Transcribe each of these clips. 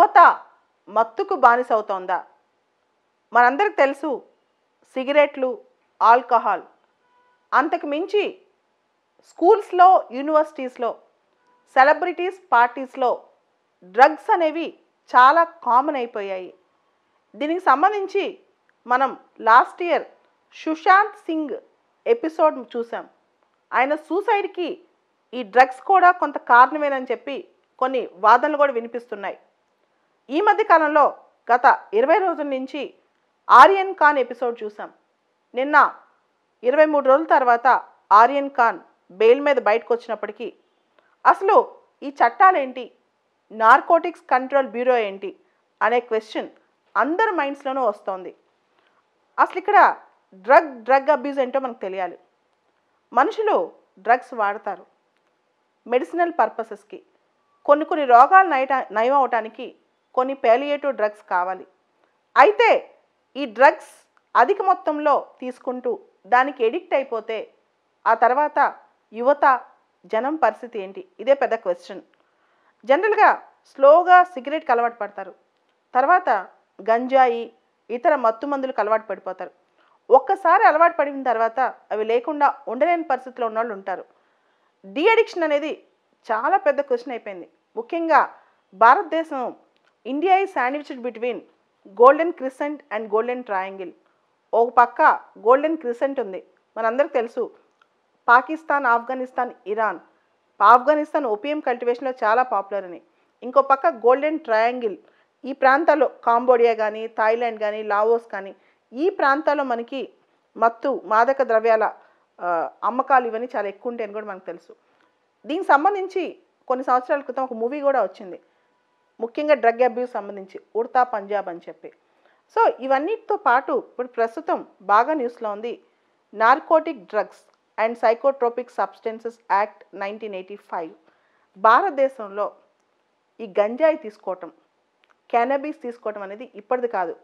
యువత మత్తుకు బానిసవుతోందా? మనందరికి తెలుసు సిగరెట్లు, ఆల్కహాల్. అంతకు మించి స్కూల్స్లో, యూనివర్సిటీస్లో, సెలబ్రిటీస్ పార్టీస్లో డ్రగ్స్ అనేవి చాలా కామన్ అయిపోయాయి. దీనికి సంబంధించి మనం last year Sushant Singh episode చూసాం. ఆయన సూసైడ్కి ఈ డ్రగ్స్ కూడా కొంత కారణమేనని చెప్పి కొన్ని వాదనలు కూడా వినిపిస్తున్నాయి. ఈ మధ్య కాలంలో గత 20 రోజుల నుంచి ఆర్యన్ ఖాన్ ఎపిసోడ్ చూసాం. నిన్న 23 రోజుల తర్వాత ఆర్యన్ ఖాన్ బెయిల్ మీద బయటకు వచ్చినప్పటికీ అసలు ఈ చట్టాలేంటి, నార్కోటిక్స్ కంట్రోల్ బ్యూరో ఏంటి అనే క్వశ్చన్ అందరి మైండ్స్లోనూ వస్తోంది. అసలు ఇక్కడ డ్రగ్ అబ్యూజ్ ఏంటో మనకు తెలియాలి. మనుషులు డ్రగ్స్ వాడతారు మెడిసినల్ పర్పసెస్కి. కొన్ని రోగాలు నయం అవటానికి కొన్ని పాలియేటివ్ డ్రగ్స్ కావాలి. అయితే ఈ డ్రగ్స్ అధిక మొత్తంలో తీసుకుంటూ దానికి ఎడిక్ట్ అయిపోతే ఆ తర్వాత యువత, జనం పరిస్థితి ఏంటి? ఇదే పెద్ద క్వశ్చన్. జనరల్గా స్లోగా సిగరెట్కి అలవాటు పడతారు, తర్వాత గంజాయి, ఇతర మత్తు మందులకు అలవాటు పడిపోతారు. ఒక్కసారి అలవాటు పడిన తర్వాత అవి లేకుండా ఉండలేని పరిస్థితిలో ఉన్న వాళ్ళు ఉంటారు. డీ అడిక్షన్ అనేది చాలా పెద్ద క్వశ్చన్ అయిపోయింది. ముఖ్యంగా భారతదేశం ఇండియా ఈ sandwiched between golden crescent and golden triangle. ఒక పక్క గోల్డెన్ క్రిసెంట్ ఉంది, మనందరికి తెలుసు. పాకిస్తాన్, ఆఫ్ఘనిస్తాన్, ఇరాన్. ఆఫ్ఘనిస్తాన్ ఓపియం కల్టివేషన్లో చాలా పాపులర్ అని. ఇంకో పక్క గోల్డెన్ ట్రయాంగిల్. ఈ ప్రాంతాల్లో కాంబోడియా కానీ, థాయిలాండ్ కానీ, లావోస్ కానీ, ఈ ప్రాంతాల్లో మనకి మత్తు, మాదక ద్రవ్యాల అమ్మకాలు ఇవన్నీ చాలా ఎక్కువ ఉంటాయని కూడా మనకు తెలుసు. దీనికి సంబంధించి కొన్ని సంవత్సరాల క్రితం ఒక మూవీ కూడా వచ్చింది, ముఖ్యంగా డ్రగ్ అబ్యూస్ సంబంధించి, ఉడతా పంజాబ్ అని చెప్పి. సో ఇవన్నిటితో పాటు ఇప్పుడు ప్రస్తుతం బాగా న్యూస్లో ఉంది narcotic drugs and psychotropic substances act 1985. భారతదేశంలో ఈ గంజాయి తీసుకోవటం, క్యానబీస్ తీసుకోవటం అనేది ఇప్పటిది కాదు.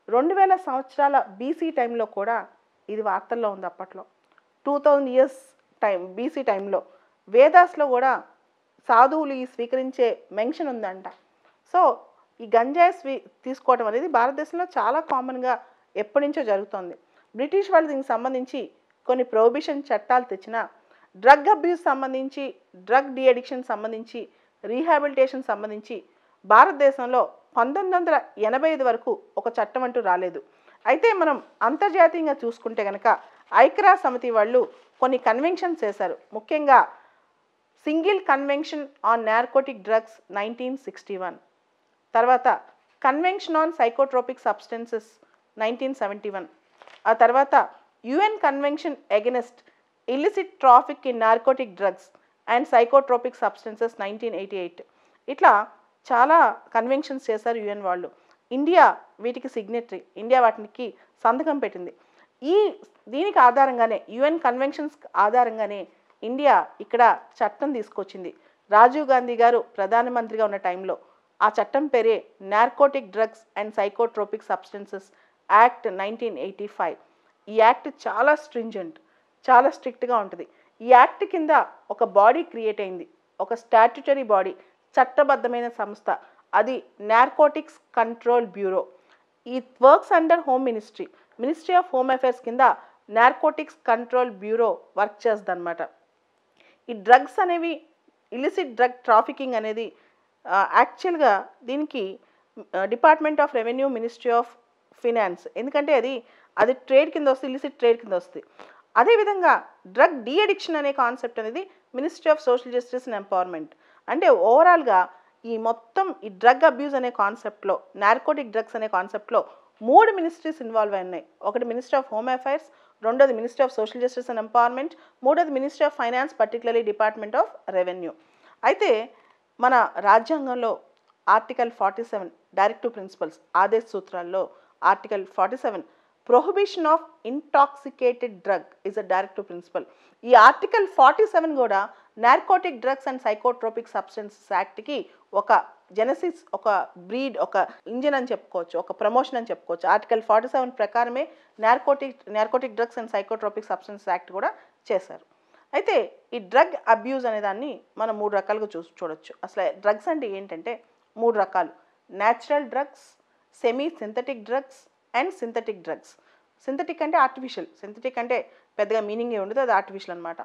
2000 సంవత్సరాల బీసీ టైంలో కూడా ఇది వార్తల్లో ఉంది. అప్పట్లో 2000 ఇయర్స్ టైం బీసీ టైంలో వేదాస్లో కూడా సాధువులు ఈ స్వీకరించే మెన్షన్ ఉందంట. సో ఈ గంజాయి తీసుకోవడం అనేది భారతదేశంలో చాలా కామన్గా ఎప్పటి నుంచో జరుగుతోంది. బ్రిటిష్ వాళ్ళు దీనికి సంబంధించి కొన్ని ప్రొహిబిషన్ చట్టాలు తెచ్చినా డ్రగ్ అబ్యూస్ సంబంధించి, డ్రగ్ డీ అడిక్షన్ సంబంధించి, రీహాబిలిటేషన్ సంబంధించి భారతదేశంలో 1985 వరకు ఒక చట్టం అంటూ రాలేదు. అయితే మనం అంతర్జాతీయంగా చూసుకుంటే కనుక ఐక్యరాజ్య సమితి వాళ్ళు కొన్ని కన్వెన్షన్స్ చేశారు. ముఖ్యంగా single convention on narcotic drugs 1961, తర్వాత కన్వెన్షన్ ఆన్ సైకోట్రోపిక్ సబ్స్టెన్సెస్ 1971, ఆ తర్వాత UN convention against illicit traffic in narcotic drugs and psychotropic substances 1988. ఇట్లా చాలా కన్వెన్షన్స్ చేశారు యుఎన్ వాళ్ళు. ఇండియా వీటికి సిగ్నేటరీ, ఇండియా వాటికి సంతకం పెట్టింది. దీనికి ఆధారంగానే, యుఎన్ కన్వెన్షన్స్ ఆధారంగానే ఇండియా ఇక్కడ చట్టం తీసుకొచ్చింది. రాజీవ్ గాంధీ గారు ప్రధానమంత్రిగా ఉన్న టైంలో ఆ చట్టం పేరే narcotic drugs and psychotropic substances act 1985. ఈ యాక్ట్ చాలా స్ట్రింజెంట్, చాలా స్ట్రిక్ట్గా ఉంటుంది. ఈ యాక్ట్ కింద ఒక బాడీ క్రియేట్ అయింది, ఒక స్టాట్యుటరీ బాడీ, చట్టబద్ధమైన సంస్థ. అది నార్కోటిక్స్ కంట్రోల్ బ్యూరో. ఈ works under home ministry, ministry of home affairs కింద నార్కోటిక్స్ కంట్రోల్ బ్యూరో వర్క్ చేస్తుంది అనమాట. ఈ డ్రగ్స్ అనేవి, ఇలిసిట్ డ్రగ్ ట్రాఫికింగ్ అనేది యాక్చువల్గా దీనికి department of revenue, ministry of finance, ఎందుకంటే అది ట్రేడ్ కింద వస్తుంది, ఇలిసిట్ ట్రేడ్ కింద వస్తుంది. అదేవిధంగా డ్రగ్ డీ అడిక్షన్ అనే కాన్సెప్ట్ అనేది ministry of social justice and empowerment. అంటే ఓవరాల్గా ఈ మొత్తం ఈ డ్రగ్ అబ్యూజ్ అనే కాన్సెప్ట్లో, నార్కోటిక్ డ్రగ్స్ అనే కాన్సెప్ట్లో 3 మినిస్ట్రీస్ ఇన్వాల్వ్ అయినాయి. ఒకటి మినిస్ట్రీ ఆఫ్ హోమ్ అఫైర్స్, రెండోది ministry of social justice and empowerment, మూడోది ministry of finance, particularly department of revenue. అయితే మన రాజ్యాంగంలో ఆర్టికల్ 47 డైరెక్టివ్ ప్రిన్సిపల్స్, ఆదేశ సూత్రాల్లో article 47 prohibition of intoxicated drug is a directive principle. ఈ ఆర్టికల్ 47 కూడా narcotic drugs and psychotropic substances యాక్ట్కి ఒక జెనసిస్, ఒక బ్రీడ్, ఒక ఇంజిన్ అని చెప్పుకోవచ్చు, ఒక ప్రమోషన్ అని చెప్పుకోవచ్చు. ఆర్టికల్ 47 ప్రకారమే narcotic drugs and psychotropic substances act కూడా చేశారు. అయితే ఈ డ్రగ్ అబ్యూజ్ అనే దాన్ని మనం 3 రకాలుగా చూడొచ్చు. అసలు డ్రగ్స్ అంటే ఏంటంటే మూడు రకాలు: natural drugs, semi synthetic drugs and synthetic drugs. Synthetic అంటే ఆర్టిఫిషియల్, సింథటిక్ అంటే పెద్దగా మీనింగ్ ఏ ఉండదు, అది ఆర్టిఫిషియల్ అనమాట.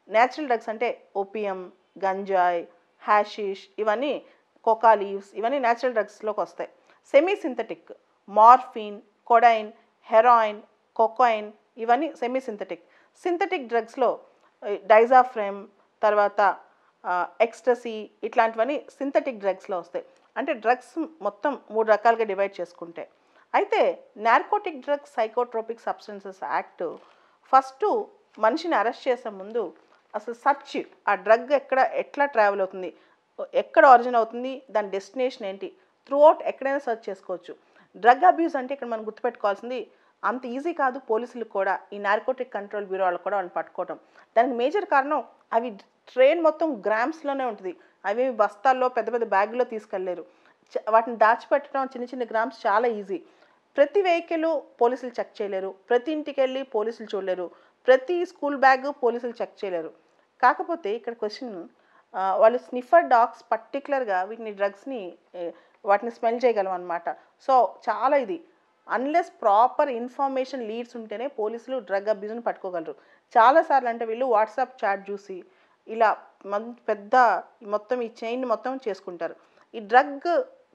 న్యాచురల్ డ్రగ్స్ అంటే ఓపియం, గంజాయ్, హ్యాషిష్, ఇవన్నీ కోకా లీవ్స్, ఇవన్నీ న్యాచురల్ డ్రగ్స్లోకి వస్తాయి. Semi synthetic morphine, కొడైన్, heroin, cocaine, ఇవన్నీ సెమీ సింథటిక్. సింథటిక్ డ్రగ్స్లో డైజాఫ్రెమ్, తర్వాత ఎక్స్టసీ, ఇట్లాంటివన్నీ సింథటిక్ డ్రగ్స్లో వస్తాయి. అంటే డ్రగ్స్ మొత్తం మూడు రకాలుగా డివైడ్ చేసుకుంటే. అయితే narcotic drugs psychotropic substances act first మనిషిని అరెస్ట్ చేసే ముందు అసలు సర్చ్, ఆ డ్రగ్ ఎట్లా ట్రావెల్ అవుతుంది, ఎక్కడ ఆరిజిన్ అవుతుంది, దాని డెస్టినేషన్ ఏంటి, త్రూ అవుట్ ఎక్కడైనా సెర్చ్ చేసుకోవచ్చు. డ్రగ్ అబ్యూస్ అంటే ఇక్కడ మనం గుర్తుపెట్టుకోవాల్సింది అంత ఈజీ కాదు పోలీసులకు కూడా, ఈ నార్కోటిక్ కంట్రోల్ బ్యూరో వాళ్ళకు కూడా వాళ్ళని పట్టుకోవడం. దానికి మేజర్ కారణం అవి ట్రైన్ మొత్తం గ్రామ్స్లోనే ఉంటుంది, అవి బస్తాల్లో పెద్ద పెద్ద బ్యాగుల్లో తీసుకెళ్ళలేరు. వాటిని దాచిపెట్టడం చిన్న చిన్న గ్రామ్స్ చాలా ఈజీ. ప్రతి వెహికల్ పోలీసులు చెక్ చేయలేరు, ప్రతి ఇంటికి వెళ్ళి పోలీసులు చూడలేరు, ప్రతి స్కూల్ బ్యాగ్ పోలీసులు చెక్ చేయలేరు. కాకపోతే ఇక్కడ క్వశ్చన్, వాళ్ళు స్నిఫర్ డాగ్స్ పర్టికులర్గా వీటిని డ్రగ్స్ని వాటిని స్మెల్ చేయగలం అనమాట. సో చాలా ఇది అన్లెస్ ప్రాపర్ ఇన్ఫర్మేషన్ లీడ్స్ ఉంటేనే పోలీసులు డ్రగ్ అబ్యూజ్ని పట్టుకోగలరు. చాలాసార్లు అంటే వీళ్ళు వాట్సాప్ చాట్ చూసి ఇలా పెద్ద మొత్తం ఈ చైన్ మొత్తం చేసుకుంటారు. ఈ డ్రగ్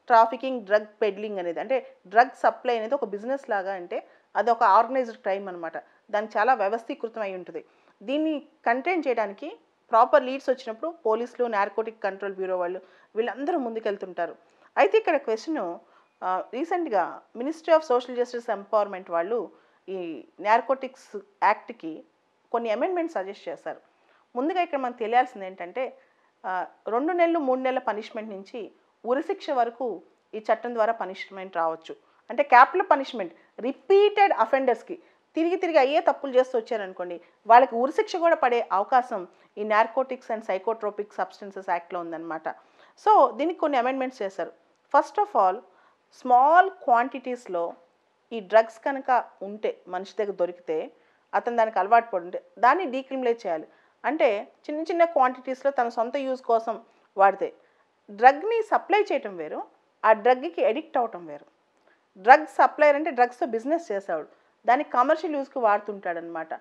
ట్రాఫికింగ్, డ్రగ్ పెడ్లింగ్ అనేది, అంటే డ్రగ్ సప్లై అనేది ఒక బిజినెస్ లాగా, అంటే అది ఒక ఆర్గనైజ్డ్ క్రైమ్ అనమాట. దానికి చాలా వ్యవస్థీకృతం అయి ఉంటుంది. దీన్ని కంటైన్ చేయడానికి ప్రాపర్ లీడ్స్ వచ్చినప్పుడు పోలీసులు, నార్కోటిక్ కంట్రోల్ బ్యూరో వాళ్ళు వీళ్ళందరూ ముందుకెళ్తుంటారు. అయితే ఇక్కడ క్వశ్చన్, రీసెంట్గా ministry of social justice empowerment వాళ్ళు ఈ నార్కోటిక్స్ యాక్ట్కి కొన్ని అమెండ్మెంట్స్ సజెస్ట్ చేశారు. ముందుగా ఇక్కడ మనకు తెలియాల్సింది ఏంటంటే 2 నెలలు 3 నెలల పనిష్మెంట్ నుంచి ఉరిశిక్ష వరకు ఈ చట్టం ద్వారా పనిష్మెంట్ రావచ్చు. అంటే క్యాపిటల్ పనిష్మెంట్ రిపీటెడ్ అఫెండర్స్కి తిరిగి అయ్యే తప్పులు చేస్తూ వచ్చారనుకోండి, వాళ్ళకి ఉరిశిక్ష కూడా పడే అవకాశం ఈ నార్కోటిక్స్ అండ్ సైకోట్రోపిక్ సబ్స్టెన్సెస్ యాక్ట్లో ఉందన్నమాట. సో దీనికి కొన్ని అమెండ్మెంట్స్ చేశారు. ఫస్ట్ ఆఫ్ ఆల్, స్మాల్ క్వాంటిటీస్లో ఈ డ్రగ్స్ కనుక ఉంటే, మనిషి దగ్గర దొరికితే, అతను దానికి అలవాటు పడుంటే దాన్ని డీక్రిమినలైజ్ చేయాలి. అంటే చిన్న చిన్న క్వాంటిటీస్లో తన సొంత యూజ్ కోసం వాడితే, డ్రగ్ని సప్లై చేయటం వేరు, ఆ డ్రగ్కి ఎడిక్ట్ అవటం వేరు. డ్రగ్ సప్లైర్ అంటే డ్రగ్స్తో బిజినెస్ చేసేవాడు, దాన్ని కమర్షియల్ యూజ్కి వాడుతుంటాడనమాట.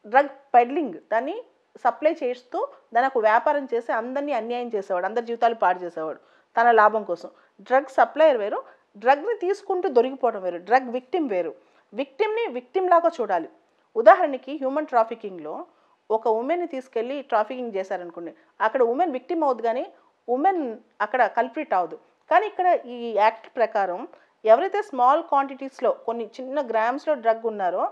డ్రగ్ పెడ్లింగ్, దాన్ని సప్లై చేస్తూ దాని ఒక వ్యాపారం చేసి అందరినీ అన్యాయం చేసేవాడు, అందరి జీవితాలు పాడు చేసేవాడు తన లాభం కోసం. డ్రగ్ సప్లైయర్ వేరు, డ్రగ్ని తీసుకుంటూ దొరికిపోవడం వేరు. డ్రగ్ విక్టిమ్ వేరు. విక్టిమ్ని విక్టిమ్ లాగా చూడాలి. ఉదాహరణకి హ్యూమన్ ట్రాఫికింగ్లో ఒక ఉమెన్ని తీసుకెళ్ళి ట్రాఫికింగ్ చేశారనుకోండి, అక్కడ ఉమెన్ విక్టిమ్ అవుద్ది కానీ ఉమెన్ అక్కడ కల్ప్రిట్ అవ్వదు. కానీ ఇక్కడ ఈ యాక్ట్ ప్రకారం ఎవరైతే స్మాల్ క్వాంటిటీస్లో కొన్ని చిన్న గ్రామ్స్లో డ్రగ్ ఉన్నారో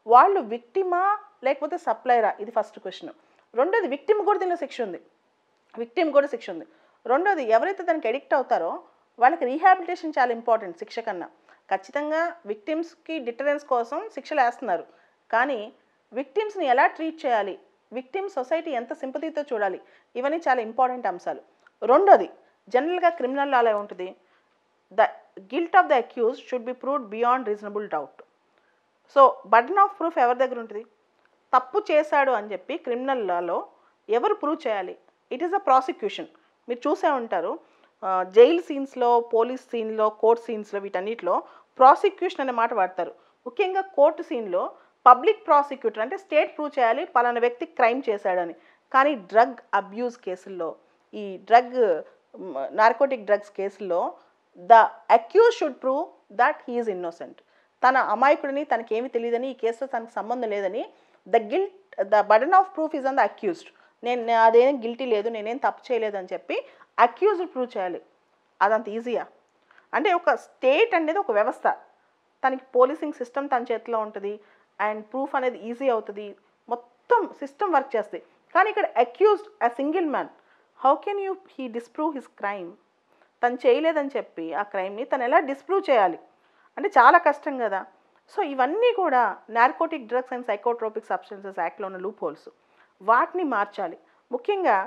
వాళ్ళు విక్టిమా లేకపోతే సప్లైరా, ఇది ఫస్ట్ క్వశ్చన్. రెండోది, విక్టిమ్ కూడా దీనిలో శిక్ష ఉంది. రెండోది, ఎవరైతే దానికి అడిక్ట్ అవుతారో వాళ్ళకి రీహాబిలిటేషన్ చాలా ఇంపార్టెంట్ శిక్ష కన్నా. ఖచ్చితంగా విక్టిమ్స్కి డిటరెన్స్ కోసం శిక్షలు వేస్తున్నారు, కానీ విక్టిమ్స్ని ఎలా ట్రీట్ చేయాలి, విక్టిమ్ సొసైటీ ఎంత సింపతితో చూడాలి, ఇవన్నీ చాలా ఇంపార్టెంట్ అంశాలు. రెండోది, జనరల్గా క్రిమినల్ లాలో ఉంటుంది, the guilt of the accused should be proved beyond reasonable doubt. So burden of proof ఎవరి దగ్గర ఉంటుంది? తప్పు చేశాడు అని చెప్పి క్రిమినల్ లాలో ఎవరు ప్రూవ్ చేయాలి? It is a prosecution. మీరు చూసే ఉంటారు, జైల్ సీన్స్లో, పోలీస్ సీన్లో, కోర్ట్ సీన్స్లో, వీటన్నిటిలో ప్రాసిక్యూషన్ అనే మాట వాడతారు. ముఖ్యంగా కోర్టు సీన్లో పబ్లిక్ ప్రాసిక్యూటర్ అంటే స్టేట్ ప్రూవ్ చేయాలి పలానా వ్యక్తి క్రైమ్ చేశాడని. కానీ డ్రగ్ అబ్యూస్ కేసుల్లో, ఈ నార్కోటిక్ డ్రగ్స్ కేసుల్లో the accuse should prove that he is innocent. తన అమాయకుడిని, తనకేమీ తెలియదని, ఈ కేసులో తనకు సంబంధం లేదని, the burden of proof is on the accused. నేను అదేం గిల్టీ లేదు, నేనేం తప్పు చేయలేదు అని చెప్పి అక్యూజ్డ్ ప్రూవ్ చేయాలి. అదంత ఈజీయా? అంటే ఒక స్టేట్ అనేది ఒక వ్యవస్థ, తనకి పోలీసింగ్ సిస్టమ్ తన చేతిలో ఉంటుంది, అండ్ ప్రూఫ్ అనేది ఈజీ అవుతుంది, మొత్తం సిస్టమ్ వర్క్ చేస్తాయి. కానీ ఇక్కడ accused a single man, how can he disprove his crime? తను చేయలేదని చెప్పి ఆ క్రైమ్ని తను ఎలా డిస్ప్రూవ్ చేయాలి అంటే చాలా కష్టం కదా. సో ఇవన్నీ కూడా narcotic drugs and psychotropic substances యాక్ట్లో ఉన్న లూప్ హోల్స్, వాటిని మార్చాలి. ముఖ్యంగా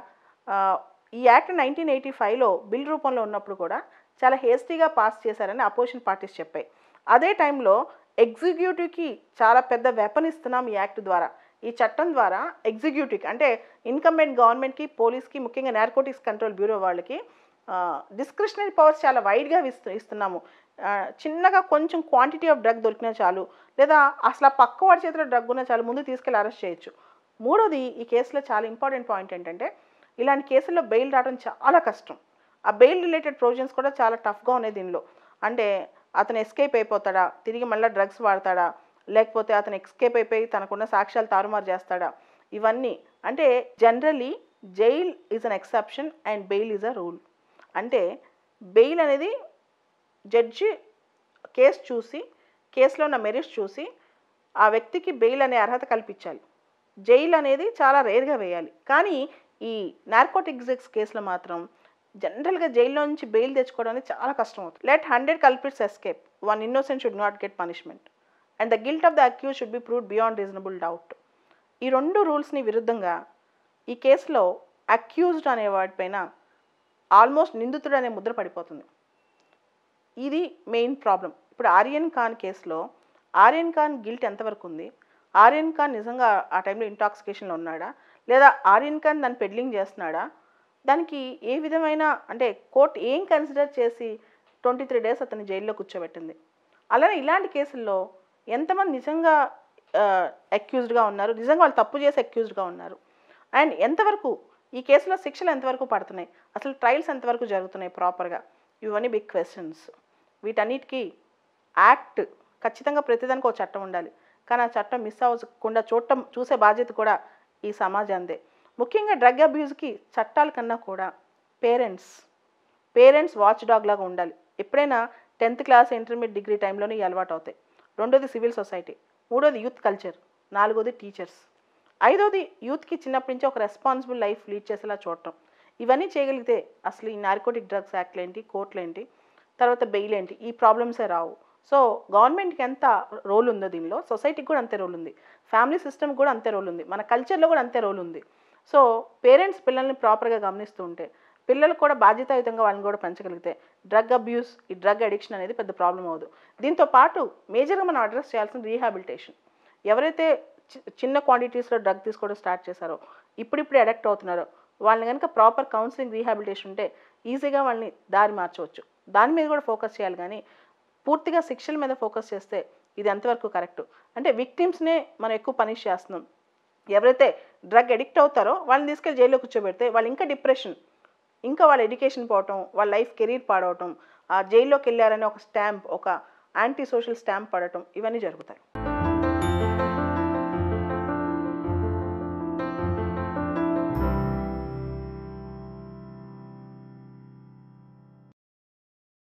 ఈ యాక్ట్ 1985లో బిల్ రూపంలో ఉన్నప్పుడు కూడా చాలా హేస్టీగా పాస్ చేశారని అపోజిషన్ పార్టీస్ చెప్పాయి. అదే టైంలో ఎగ్జిక్యూటివ్కి చాలా పెద్ద వెపన్ ఇస్తున్నాం ఈ యాక్ట్ ద్వారా. ఈ చట్టం ద్వారా ఎగ్జిక్యూటివ్కి అంటే ఇన్కంబెంట్ గవర్నమెంట్కి, పోలీస్కి, ముఖ్యంగా నార్కోటిక్స్ కంట్రోల్ బ్యూరో వాళ్ళకి డిస్క్రిషనరీ పవర్స్ చాలా వైడ్గా ఇస్తున్నాము. చిన్నగా కొంచెం క్వాంటిటీ ఆఫ్ డ్రగ్ దొరికినా చాలు, లేదా అసలు ఆ పక్క వాడి చేతిలో డ్రగ్ ఉన్నా చాలు, ముందు తీసుకెళ్ళి అరెస్ట్ చేయొచ్చు. మూడోది, ఈ కేసులో చాలా ఇంపార్టెంట్ పాయింట్ ఏంటంటే ఇలాంటి కేసుల్లో బెయిల్ రావడం చాలా కష్టం. ఆ బెయిల్ రిలేటెడ్ ప్రొవిజన్స్ కూడా చాలా టఫ్గా ఉన్నాయి దీనిలో. అంటే అతను ఎస్కేప్ అయిపోతాడా, తిరిగి మళ్ళీ డ్రగ్స్ వాడతాడా, లేకపోతే అతను ఎస్కేప్ అయిపోయి తనకున్న సాక్ష్యాలు తారుమారు చేస్తాడా, ఇవన్నీ. అంటే generally jail is an exception and bail is a rule. అంటే బెయిల్ అనేది జడ్జి కేసు చూసి, కేసులో ఉన్న మెరిట్స్ చూసి ఆ వ్యక్తికి బెయిల్ అనే అర్హత కల్పించాలి. జైలు అనేది చాలా రేర్గా వేయాలి. కానీ ఈ నార్కోటిక్స్ కేసులో మాత్రం జనరల్గా జైల్లో నుంచి బెయిల్ తెచ్చుకోవడం అనేది చాలా కష్టం అవుతుంది. Let 100 culprits escape, one innocent should not get punishment and the guilt of the accuse should be proved beyond reasonable doubt. ఈ రెండు రూల్స్ని విరుద్ధంగా ఈ కేసులో అక్యూజ్డ్ అనే వాటిపైన ఆల్మోస్ట్ నిందితుడు అనే ముద్ర పడిపోతుంది. ఇది మెయిన్ ప్రాబ్లం. ఇప్పుడు ఆర్యన్ ఖాన్ కేసులో ఆర్యన్ ఖాన్ గిల్ట్ ఎంతవరకు ఉంది, ఆర్యన్ ఖాన్ నిజంగా ఆ టైంలో ఇంటాక్సికేషన్లో ఉన్నాడా, లేదా ఆర్యన్ ఖాన్ దాన్ని పెడ్లింగ్ చేస్తున్నాడా, దానికి ఏ విధమైన అంటే కోర్టు ఏం కన్సిడర్ చేసి 23 days అతన్ని జైల్లో కూర్చోబెట్టింది. అలానే ఇలాంటి కేసుల్లో ఎంతమంది నిజంగా అక్యూజ్డ్గా ఉన్నారు, నిజంగా వాళ్ళు తప్పు చేసి అక్యూజ్డ్గా ఉన్నారు, అండ్ ఎంతవరకు ఈ కేసులో శిక్షలు ఎంతవరకు పడుతున్నాయి, అసలు ట్రయల్స్ ఎంతవరకు జరుగుతున్నాయి ప్రాపర్గా, ఇవన్నీ బిగ్ క్వశ్చన్స్. వీటన్నిటికీ యాక్ట్ ఖచ్చితంగా ప్రతిదానికి ఒక చట్టం ఉండాలి. కానీ ఆ చట్టం మిస్ అవ్వకుండా చూసే బాధ్యత కూడా ఈ సమాజందే. ముఖ్యంగా డ్రగ్ అబ్యూస్కి చట్టాల కన్నా కూడా పేరెంట్స్ వాచ్ డాగ్ లాగా ఉండాలి. ఎప్పుడైనా 10th class ఇంటర్మీడియట్ డిగ్రీ టైంలోనే ఈ అలవాటు అవుతాయి. రెండోది సివిల్ సొసైటీ, మూడోది యూత్ కల్చర్, నాలుగోది టీచర్స్, ఐదోది యూత్కి చిన్నప్పటి నుంచి ఒక రెస్పాన్సిబుల్ లైఫ్ లీడ్ చేసేలా చూడటం. ఇవన్నీ చేయగలిగితే అసలు ఈ నార్కోటిక్ డ్రగ్స్ యాక్ట్లు ఏంటి, కోర్టులు ఏంటి, తర్వాత బెయిల్ ఏంటి, ఈ ప్రాబ్లమ్సే రావు. సో గవర్నమెంట్కి ఎంత రోల్ ఉందో దీనిలో సొసైటీకి కూడా అంతే రోల్ ఉంది, ఫ్యామిలీ సిస్టమ్ కూడా అంతే రోల్ ఉంది, మన కల్చర్లో కూడా అంతే రోల్ ఉంది. సో పేరెంట్స్ పిల్లల్ని ప్రాపర్గా గమనిస్తూ ఉంటే, పిల్లలు కూడా బాధ్యతాయుతంగా వాళ్ళని కూడా పెంచగలిగితే డ్రగ్ అబ్యూస్, ఈ డ్రగ్ అడిక్షన్ అనేది పెద్ద ప్రాబ్లం అవ్వదు. దీంతో పాటు మేజర్గా మనం అడ్రస్ చేయాల్సిన రీహాబిలిటేషన్. ఎవరైతే చిన్న క్వాంటిటీస్లో డ్రగ్ తీసుకోవడం స్టార్ట్ చేశారో, ఇప్పుడిప్పుడే అడక్ట్ అవుతున్నారో, వాళ్ళని కనుక ప్రాపర్ కౌన్సిలింగ్, రీహాబిలిటేషన్ ఉంటే ఈజీగా వాళ్ళని దారి మార్చవచ్చు. దాని మీద కూడా ఫోకస్ చేయాలి. కానీ పూర్తిగా శిక్షల మీద ఫోకస్ చేస్తే ఇది ఎంతవరకు కరెక్ట్? అంటే విక్టిమ్స్నే మనం ఎక్కువ పనిష్ చేస్తున్నాం. ఎవరైతే డ్రగ్ అడిక్ట్ అవుతారో వాళ్ళని తీసుకెళ్ళి జైల్లో కూర్చోబెడితే వాళ్ళు ఇంకా డిప్రెషన్, ఇంకా వాళ్ళ ఎడ్యుకేషన్ పోవటం, వాళ్ళ లైఫ్ కెరీర్ పాడవటం, ఆ జైల్లోకి వెళ్ళారని ఒక స్టాంప్, ఒక యాంటీ సోషల్ స్టాంప్ పడటం, ఇవన్నీ జరుగుతాయి.